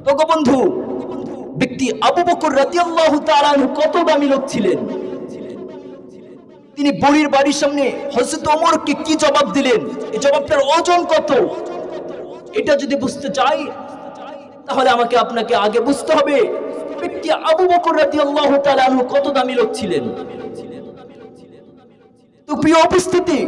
তো গো বন্ধু, ব্যক্তি আবু বকর রাদিয়াল্লাহু তাআলা আনহু কত দামি লোক ছিলেন। তিনি বুড়ির বাড়ির সামনে হযরত ওমরকে কি জবাব দিলেন, এই জবাবটার ওজন কত, এটা যদি বুঝতে চাই তাহলে আমাকে আপনাকে আগে বুঝতে হবে ব্যক্তি আবু বকর রাদিয়াল্লাহু তাআলা আনহু কত দামি লোক ছিলেন। তো প্রিয় উপস্থিতি,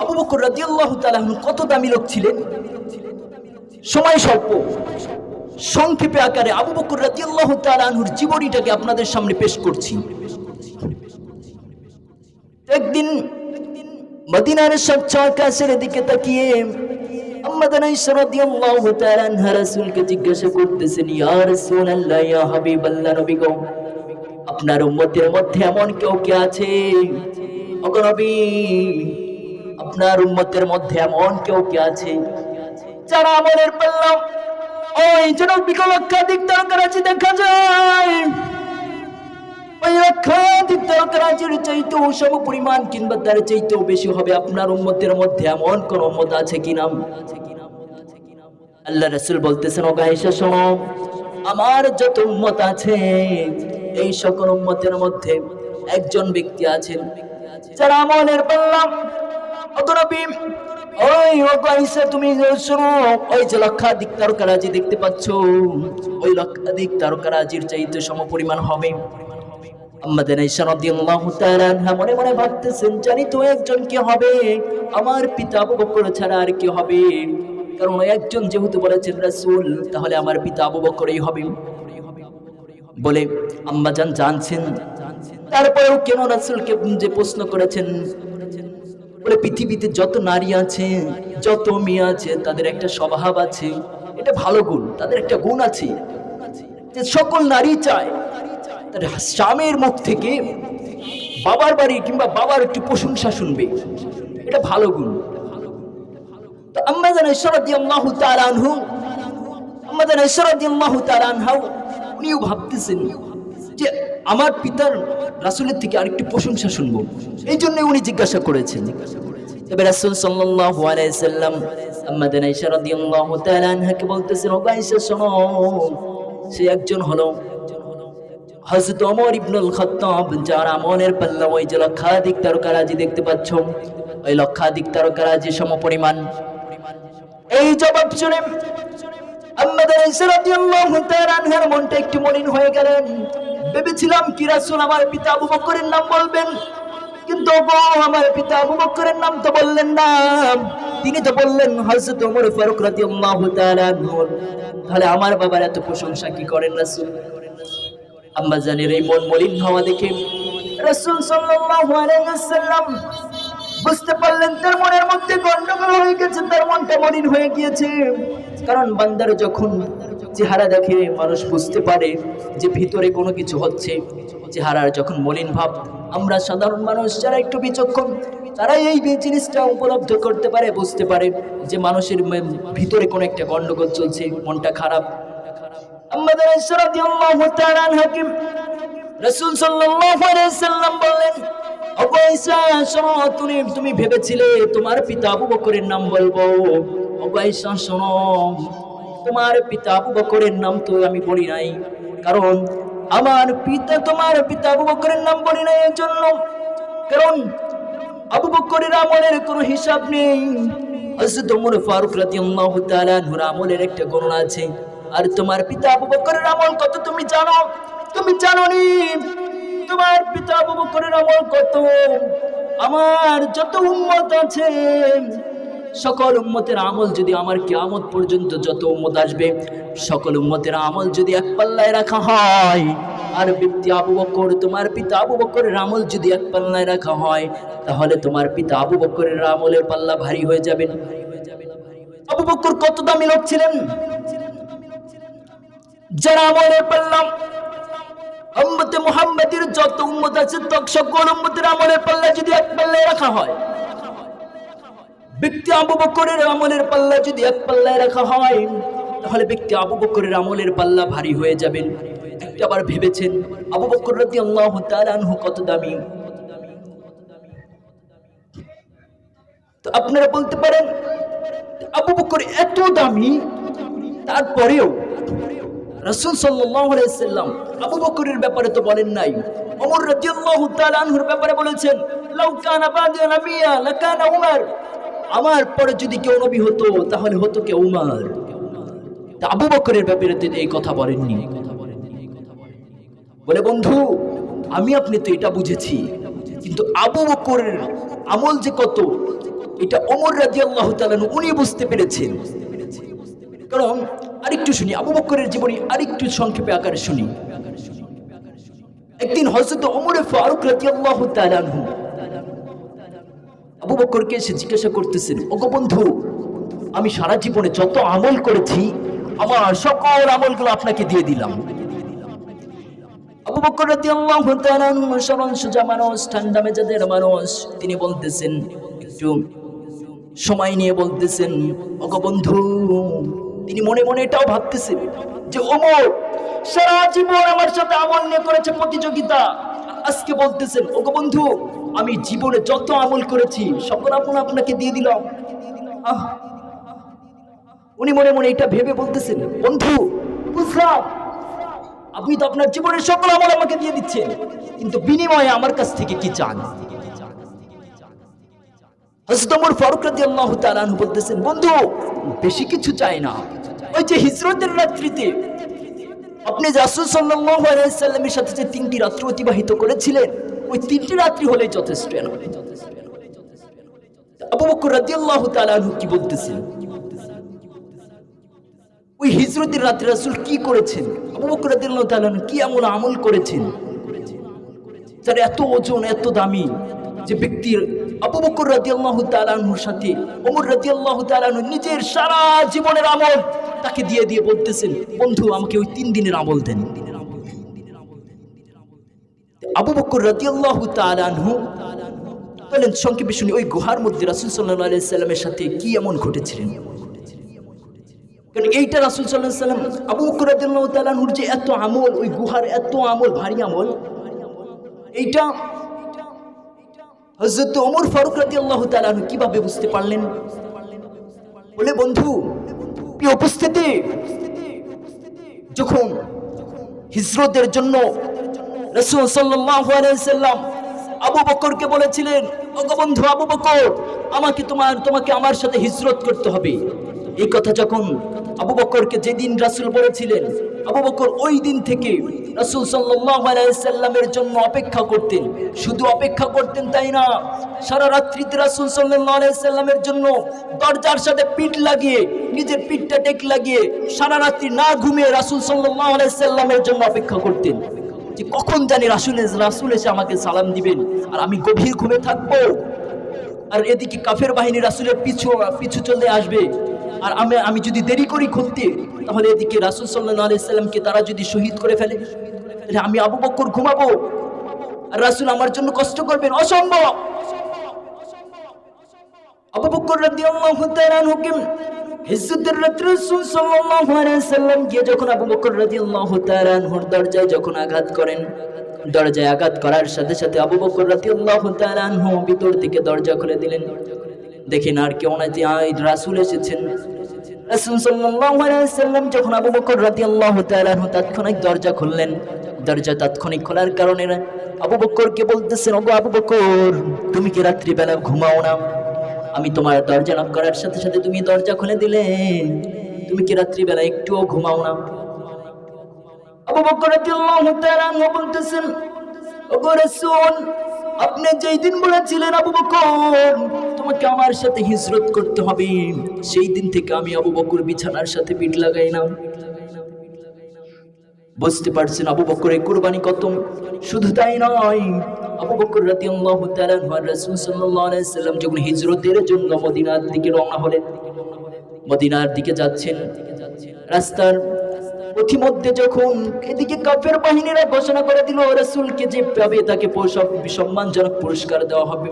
আবু বকর রাদিয়াল্লাহু তাআলা আনহু কত দামি লোক ছিলেন। সময় স্বল্প, সংক্ষেপে আকারে আবু বকর রাদিয়াল্লাহু তাআলা আনহুর জীবনীটাকে আপনাদের সামনে পেশ করছি। একদিন মদিনার স্বচ্ছ আকাশের দিকে তাকিয়ে আম্মা আয়েশা রাদিয়াল্লাহু তাআলা আনহা রাসূলকে জিজ্ঞাসা করতেছেন, ইয়া রাসূলুল্লাহ, ইয়া হাবিবাল্লাহ, নবী গো, আপনার উম্মতের মধ্যে এমন কেউ কে আছে? ওগো নবী, আপনার উম্মতের মধ্যে এমন কেউ কে আছে যারা আমলের পাল্লা ওই যেন লক্ষাধিক তারকারাজি দেখা যায়, ওই লক্ষাধিক তারকারাজির চাইতেও সম পরিমাণ কিংবা তার চাইতেও বেশি হবে। আপনার উম্মতের মধ্যে এমন কোন উম্মত আছে কিনা? আল্লাহ রাসূল বলতেছেন, ও আয়েশা শোনো, আমার যত উম্মত আছে এই সকল উম্মতের মধ্যে একজন ব্যক্তি আছেন যারা আমলের পাল্লা ওগো নবী, ওই ওগো আয়েশা তুমি শোনো, ওই যে লক্ষাধিক তারকারাজি দেখতে পাচ্ছ, ওই লক্ষাধিক তারকারাজির চাইতে সমপরিমাণ হবে। আম্মা আয়েশা রাদিয়াল্লাহু তাআলা আনহা মনে মনে ভাবতেছেন, জানি তো একজন কি হবে, আমার পিতা আবু বকর ছাড়া আর কি হবে, কারণ একজন যেহেতু বলেছেন রাসূল, তাহলে আমার পিতা আবু বকরই হবে বলে আম্মা জান জানছেন। তারপরেও কেন রাসূলকে যে প্রশ্ন করেছেন, বলে পৃথিবীতে যত নারী আছে, যত মেয়ে আছে, তাদের একটা স্বভাব আছে, এটা ভালো গুণ, তাদের একটা গুণ আছে যে সকল নারী চায় তার স্বামীর মুখ থেকে বাবার বাড়ি কিংবা বাবার একটু প্রশংসা শুনবে, এটা ভালো গুণ। তো আম্মা জান আয়েশা রাদিয়াল্লাহু তাআলা আনহু, আম্মা জান আয়েশা রাদিয়াল্লাহু তাআলা আনহা উনিও ভাবতেছেন যে আমার পিতার রাসূলের থেকে আরেকটু প্রশংসা শুনবো, এই জন্য উনি জিজ্ঞাসা করেছেন। তবে রাসূল সাল্লাল্লাহু আলাইহি সাল্লাম আম্মা জান আয়েশা রাদিয়াল্লাহু তাআলা আনহাকে বলতেছেন, ও আয়েশা শোনো, সে একজন হলো হযরত ওমর ইবনুল খাত্তাব, যার আমলের পাল্লা ওই যে লক্ষাধিক তারকারাজি দেখতে পাচ্ছ, ওই লক্ষাধিক তারকারাজি সমপরিমাণ। এই জবাব শুনে আম্মা আয়েশা রাদিয়াল্লাহু তাআলা আনহার মনটা একটু মলিন হয়ে গেলেন। ভেবেছিলাম কি রাসূল আমার পিতা আবু বকরের নাম বলবেন, কিন্তু আমার পিতা আবু বকরের নাম তো বললেন না, তিনি তো বললেন হযরত ওমর ফারুক রাদিয়াল্লাহু তাআলা আনহু। তাহলে আমার বাবার এত প্রশংসা কি করেন রাসূল? আম্মা জানের এই মন মলিন হওয়া দেখে রাসূল সাল্লাল্লাহু আলাইহি ওয়াসাল্লাম বুঝতে পারলেন তার মনের মধ্যে গন্ডগোল হয়ে গেছে, তার মনটা মলিন হয়ে গিয়েছে। কারণ বান্দার যখন চেহারা দেখে মানুষ বুঝতে পারে যে ভিতরে কোনো কিছু হচ্ছে। চেহারার যখন মলিন ভাব, আমরা সাধারণ মানুষ যারা একটু বিচক্ষণ, তারা এই জিনিসটা উপলব্ধ করতে পারে, বুঝতে পারে যে মানুষের ভিতরে কোনো একটা গন্ডগোল চলছে, মনটা খারাপ। আম্মা আয়েশা রাদিয়াল্লাহু তাআলা আনহা রাসূল সাল্লাল্লাহু আলাইহি সাল্লাম বললেন, ও আয়েশা শোনো, তুমি ভেবেছিলে তোমার পিতা আবু বকরের নাম বলবো। ও আয়েশা শোনো, তোমার পিতা আবু বকরের নাম তো আমি বলি নাই, কারণ তোমার পিতা আবু বকরের নাম বলি নাই এর জন্য, কারণ আবু বকরের আমলের কোনো হিসাব নেই। হযরত ওমর ফারুক রাদিয়াল্লাহু তাআলা আনহুর আমলের একটা গণনা আছে, আর তোমার পিতা আবু বকরের আমল কত তুমি জানো? তুমি জানোনি তোমার পিতা আবু বকরের আমল কত? আমার যত উম্মত আছে, সকল উম্মতের আমল যদি আমার কিয়ামত পর্যন্ত যত উম্মত আসবে, সকল উম্মতের আমল যদি এক পাল্লায় রাখা হয়, আর ব্যক্তি আবু বকর, তোমার পিতা আবু বকরের আমল যদি এক পাল্লায় রাখা হয়, তাহলে তোমার পিতা আবু বকরের আমলের পাল্লা ভারী হয়ে যাবে। আবু বকর কত দামি লোক ছিলেন, যারা আমলের পাল্লা উম্মতে মুহাম্মাদের যত উম্মত আছে, সকল উম্মতের আমলের পাল্লা যদি এক পাল্লায় রাখা হয়, ব্যক্তি আবু বকরের আমলের পাল্লা যদি এক পাল্লায় রাখা হয়, তাহলে ব্যক্তি আবু বকরের আমলের পাল্লা ভারী হয়ে যাবেন। একটু আবার ভেবেছেন আবু বকর রাদিয়াল্লাহু তাআলা আনহু কত দামি। তো আপনারা বলতে পারেন আবু বকর এত দামি, তারপরেও রাসূল সাল্লাল্লাহু আলাইহি ওয়াসাল্লাম আবু বকরের ব্যাপারে তো বলেন নাই, ওমর রাদিয়াল্লাহু তাআলা আনহুর ব্যাপারে বলেছেন, লাউ কানা বাদি নাবিয়্যা লাকানা উমর, আমার পরে যদি কেউ নবী হতো তাহলে হতো কে উমর। তা আবু বকরের ব্যাপারে তো এই কথা বলেননি। বলে বন্ধু, আমি আপনি তো এটা বুঝেছি, কিন্তু আবু বকরের আমল যে কত এটা ওমর রাদিয়াল্লাহু তাআলা উনি বুঝতে পেরেছেন। কারণ আরেকটু শুনি আবু বকরের জীবনী, আরেকটু সংক্ষেপে আকারে শুনি। একদিন হযরত ওমর ফারুক রাদিয়াল্লাহু তাআলা আনহু আবু বকরকে এসে জিজ্ঞাসা করতেছেন, ওগো বন্ধু, আমি সারা জীবনে যত আমল করেছি আমার সকল আমলগুলো আপনাকে দিয়ে দিলাম। আবু বকর রাদিয়াল্লাহু তাআলা আনহু সরল সোজা মানুষ, ঠান্ডা মেজাজের মানুষ। তিনি বলতেছেন, একটু সময় নিয়ে বলতেছেন, ওগো বন্ধু, তিনি মনে মনে এটাও ভাবতেছেন যে ওমর সারা জীবন আমার সাথে আমল নিয়ে করেছে প্রতিযোগিতা, আজকে বলতেছেন, ওগো বন্ধু, আমি জীবনে যত আমল করেছি সকল আমল আপনাকে দিয়ে দিলাম। উনি মনে মনে এটা ভেবে বলতেছেন, বন্ধু বুঝলাম, আপনি তো আপনার জীবনের সকল আমল আমাকে দিয়ে দিচ্ছেন, কিন্তু বিনিময়ে আমার কাছ থেকে কি চান? হযরত ওমর ফারুক রাদিয়াল্লাহু তাআলা আনহু বলতেছেন, বন্ধু বেশি কিছু চাই না, ওই যে হিজরতের রাত্রিতে আপনি রাসূল সাল্লাল্লাহু আলাইহি ওয়াসাল্লামের সাথে যে 3টি রাত্রি অতিবাহিত করেছিলেন, ওই 3টি রাত্রি হলেই যথেষ্ট। আবু বকর রাদিয়াল্লাহু তাআলা আনহু কি বলতেছেন, ওই হিজরতের রাত্রে রাসূল কি করেছেন, আবু বকর রাদিয়াল্লাহু তাআলা আনহু কি আমল করেছেন, যার এত ওজন, এত দামি, যে ব্যক্তির আবু বকর রাদিয়াল্লাহু তাআলা আনহুর সাথে ওমর রাদিয়াল্লাহু তাআলা আনহু নিজের সারা জীবনের আমল তাকে দিয়ে দিয়ে বলতেছেন, বন্ধু আমাকে ওই 3 দিনের আমল দেন। আবু বকর রাদিয়াল্লাহু তাআলা আনহু বলেন, সংক্ষেপে শুনি, ওই গুহার মধ্যে রাসূল সাল্লাল্লাহু আলাইহি সাল্লামের সাথে কি এমন ঘটেছিলেন। কারণ এইটা রাসূল সাল্লাল্লাহু আলাইহি সাল্লাম আবু বকর রাদিয়াল্লাহু তাআলা আনহুর যে এত আমল, ওই গুহার এত আমল, ভারী আমল, এইটা হযরত ওমর ফারুক রাদিয়াল্লাহু তাআলা আনহু কিভাবে বুঝতে পারলেন? বলে বন্ধু, এই উপস্থিতি যখন হিজরতের জন্য রাসূল সাল্লাল্লাহু আলাইহি ওয়াসাল্লাম আবু বকরকে বলেছিলেন, ওগো বন্ধু আবু বকর, তোমাকে আমার সাথে হিজরত করতে হবে। এই কথা যখন আবু বকরকে যেদিন রাসূল বলেছিলেন, আবু বকর ওই দিন থেকে রাসূল সাল্লাল্লাহু আলাইহি ওয়াসাল্লামের জন্য অপেক্ষা করতেন। শুধু অপেক্ষা করতেন তাই না, সারা রাত্রিতে রাসূল সাল্লাল্লাহু আলাইহি ওয়াসাল্লামের জন্য দরজার সাথে পিঠ লাগিয়ে, নিজের পিঠটা টেক লাগিয়ে সারা রাত্রি না ঘুমিয়ে রাসূল সাল্লাল্লাহু আলাইহি ওয়াসাল্লামের জন্য অপেক্ষা করতেন, যে কখন জানি রাসূল এসে আমাকে সালাম দিবেন আর আমি গভীর ঘুমে থাকবো। আর এদিকে কাফের বাহিনী রাসূলের পিছু চলে আসবে, আর আমি যদি দেরি করি খুলতে, তাহলে এদিকে রাসূল সাল্লাল্লাহু আলাইহি সাল্লামকে তারা যদি শহীদ করে ফেলে, তাহলে আমি আবু বকর ঘুমাবো আর রাসূল আমার জন্য কষ্ট করবেন, অসম্ভব। আবু বকর রাদিয়াল্লাহু তাআলা আনহু হিজরতের রাত্রে রাসূল সাল্লাল্লাহু আলাইহি সাল্লাম গিয়ে যখন আবু বকর রাদিয়াল্লাহু তাআলা আনহুর দরজায় যখন আঘাত করেন, দরজায় আঘাত করার সাথে সাথে আবু বকর রাদিয়াল্লাহু তাআলা আনহু ভিতর থেকে দরজা খুলে দিলেন। দেখেন আর কেউ না, যে রাসূল এসেছেন। রাসূল সাল্লাল্লাহু আলাইহি সাল্লাম যখন আবু বকর রাদিয়াল্লাহু তাআলা আনহু তাৎক্ষণিক দরজা খুললেন, দরজা তাৎক্ষণিক খোলার কারণে আবু বকরকে বলতেছেন, ওগো আবু বকর, তুমি কি রাত্রি বেলা ঘুমাও না? আমি তোমার দরজা নক করার সাথে সাথে তুমি দরজা খুলে দিলে, তুমি কি রাত্রি বেলা একটুও ঘুমাও না? আবু বকর রাদিয়াল্লাহু তাআলা আনহু বলতেছেন, ওগো রাসূল, আপনি যেই দিন বলেছিলেন আবু বকর তোমাকে আমার সাথে হিজরত করতে হবে, সেই দিন থেকে আমি আবু বকর বিছানার সাথে পিঠ লাগাই না। বুঝতে পারছেন আবু বকরের কুরবানি কত? শুধু তাই নয়, আবু বকর রাদিয়াল্লাহু তাআলা আনহু রাসূল সাল্লাল্লাহু আলাইহি সাল্লাম যখন হিজরতের জন্য মদিনার দিকে রওনা হলেন, মদিনার দিকে যাচ্ছেন, রাস্তার পথিমধ্যে যখন এদিকে কাফের বাহিনীরা ঘোষণা করে দিল রাসূলকে যে পাবে তাকে সম্মানজনক পুরস্কার দেওয়া হবে,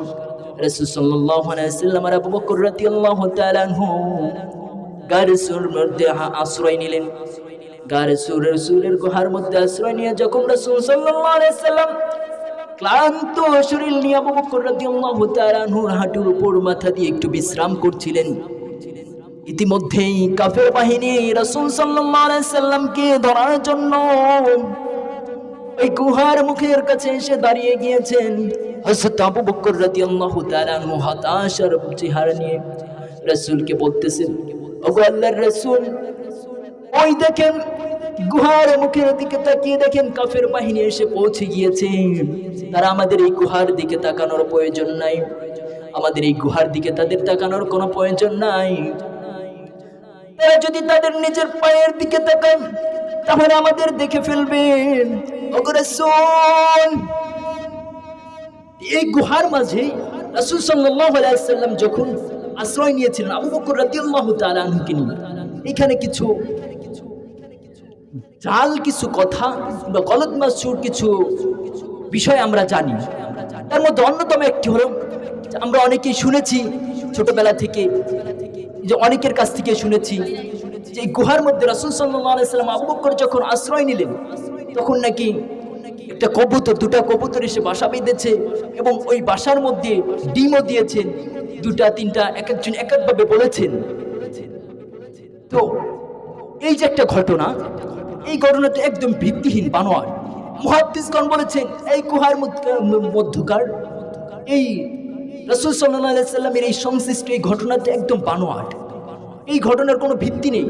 রাসূল সাল্লাল্লাহু আলাইহি সাল্লাম আর আবু বকর রাদিয়াল্লাহু তাআলা আনহু গারে সুর মধ্যে আশ্রয় নিলেন। গারে রাসূলের গুহার মধ্যে আশ্রয় নিয়ে যখন রাসূল সাল্লাল্লাহু আলাইহি সাল্লাম ক্লান্ত শরীর নিয়ে আবু বকর রাদিয়াল্লাহু তাআলা আনহুর হাঁটুর উপর মাথা দিয়ে একটু বিশ্রাম করছিলেন, ইতিমধ্যেই কাফের বাহিনী রাসূল সাল্লাল্লাহু আলাইহি সাল্লামকে ধরার জন্য ওই গুহার মুখের কাছে এসে দাঁড়িয়ে গিয়েছেন। হযরত আবু বকর রাদিয়াল্লাহু তাআলা আনহু হতাশার চেহারা নিয়ে রাসূলকে বলতেছেন, ওগো আল্লাহর রাসূল, ওই দেখেন গুহার মুখের দিকে তাকিয়ে দেখেন কাফের বাহিনী এসে পৌঁছে গিয়েছে। তারা আমাদের এই গুহার দিকে তাকানোর প্রয়োজন নাই, আমাদের এই গুহার দিকে তাদের তাকানোর কোনো প্রয়োজন নাই। তারা যদি তাদের নিজের পায়ের দিকে তাকান তাহলে আমাদের দেখে ফেলবেন। ওগো রাসূল, এই গুহার মাঝে রাসূল সাল্লাল্লাহু আলাইহি ওয়াসাল্লাম যখন আশ্রয় নিয়েছিলেন আবু বকর রাদিয়াল্লাহু তাআলা আনহুকে নিয়ে, এখানে কিছু জাল কিছু কথা বা গলত মাসুর কিছু বিষয় আমরা জানি। তার মধ্যে অন্যতম একটি হলো, আমরা অনেকেই শুনেছি ছোটবেলা থেকে, যে অনেকের কাছ থেকে শুনেছি যে এই গুহার মধ্যে রাসূল সাল্লাল্লাহু আলাইহি ওয়াসাল্লাম আবু বকর যখন আশ্রয় নিলেন তখন নাকি একটা কবুতর, দুটা কবুতর এসে বাসা বেঁধেছে এবং ওই বাসার মধ্যে ডিমও দিয়েছেন, দুটা তিনটা, এক একজন এক একভাবে বলেছেন। তো এই যে একটা ঘটনা, এই ঘটনাটা একদম ভিত্তিহীন, বানোয়ার। মুহাদ্দিসগণ বলেছেন এই গুহার মধ্যকার এই রাসূল সাল্লাল্লাহু আলাইহি ওয়াসাল্লামের এই সংশ্লিষ্ট এই ঘটনাটা একদম বানোয়ার, এই ঘটনার কোনো ভিত্তি নেই।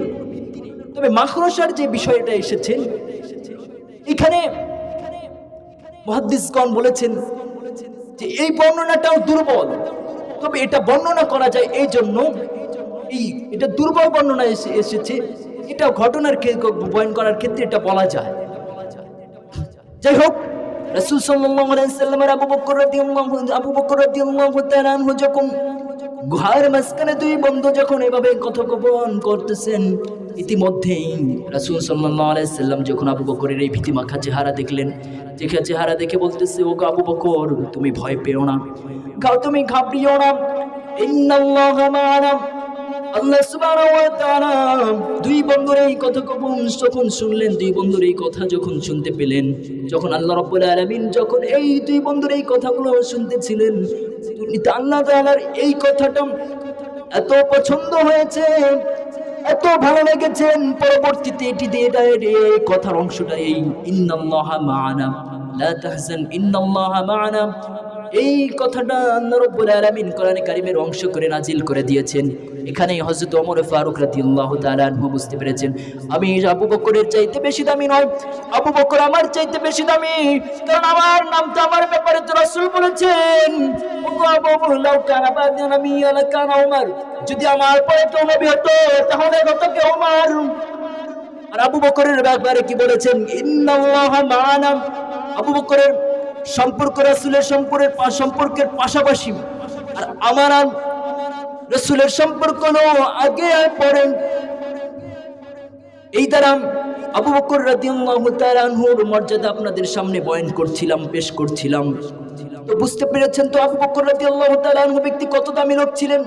তবে মাখরাসার যে বিষয়টা এসেছেন এখানে মুহাদ্দিসগণ বলেছেন যে এই বর্ণনাটাও দুর্বল, তবে এটা বর্ণনা করা যায় এই জন্য, এটা দুর্বল বর্ণনা এসেছে, এটা ঘটনার বয়ান করার ক্ষেত্রে এটা বলা যায়। যাই হোক, রাসূল সাল্লাল্লাহু আলাইহি ওয়াসাল্লামের আবু বকর রাদিয়াল্লাহু তাআলা আনহু যখন গুহার মাঝখানে দুই বন্ধু যখন এভাবে কথোপকথন করতেছেন, ইতিমধ্যেই রাসূল সাল্লাল্লাহু আলাইহি ওয়াসাল্লাম যখন আবু বকরের এই ভীতিমাখা চেহারা দেখলেন, চেহারা দেখে বলতেছে, ওগো আবু বকর, তুমি ভয় পেও না, তুমি ঘাবড়িও না, ইন্নাল্লাহা মা'ানা, আল্লাহ সুবহানাহু ওয়া তাআলা। দুই বন্ধুর এই কথোপকথন যখন শুনলেন, দুই বন্ধুর এই কথা যখন শুনতে পেলেন, যখন আল্লাহ রাব্বুল আলামিন যখন এই দুই বন্ধুর এই কথাগুলো শুনতেছিলেন, আল্লাহ তাআলার এই কথাটা এত পছন্দ হয়েছে, এত ভালো লেগেছেন, পরবর্তীতে এটি দিয়ে এই কথার অংশটা এই ইন্নাল্লাহা মা'ানা লা তাহজান ইন্নাল্লাহা মা'ানা, এই কথাটা আল্লাহ রাব্বুল আলামিন কোরআনে কারীমের অংশ করে নাজিল করে দিয়েছেন। এখানে হযরত ওমর ফারুক রাদিয়াল্লাহু তাআলা আনহু বুঝতে পেরেছেন আমি আবু বকরের চাইতে বেশি দামি নয়, আবু বকর আমার চাইতে বেশি দামি, কারণ আমার নামটা, আমার ব্যাপারে তো রাসূল বলেছেন, ওগো আবু বকর লাউ কানা বাদি নবী আলা কানা ওমর, যদি আমার পরে তো নবী হতো তাহলে হতো কে ওমর। আর আবু বকরের ব্যাপারে কি বলেছেন, ইন্নাল্লাহা মা'ানা, আবু বকরের সম্পর্ক রাসূলের সম্পর্কের পাশাপাশি, আর আমার রাসূলের সম্পর্ক আগে আর পরে। এই দ্বারা আবু বকর রাদিয়াল্লাহু তাআলা আনহুর মর্যাদা আপনাদের সামনে বয়ান করছিলাম, পেশ করছিলাম। তো বুঝতে পেরেছেন তো আবু বকর রাদিয়াল্লাহু তাআলা আনহু ব্যক্তি কত দামি লোক ছিলেন।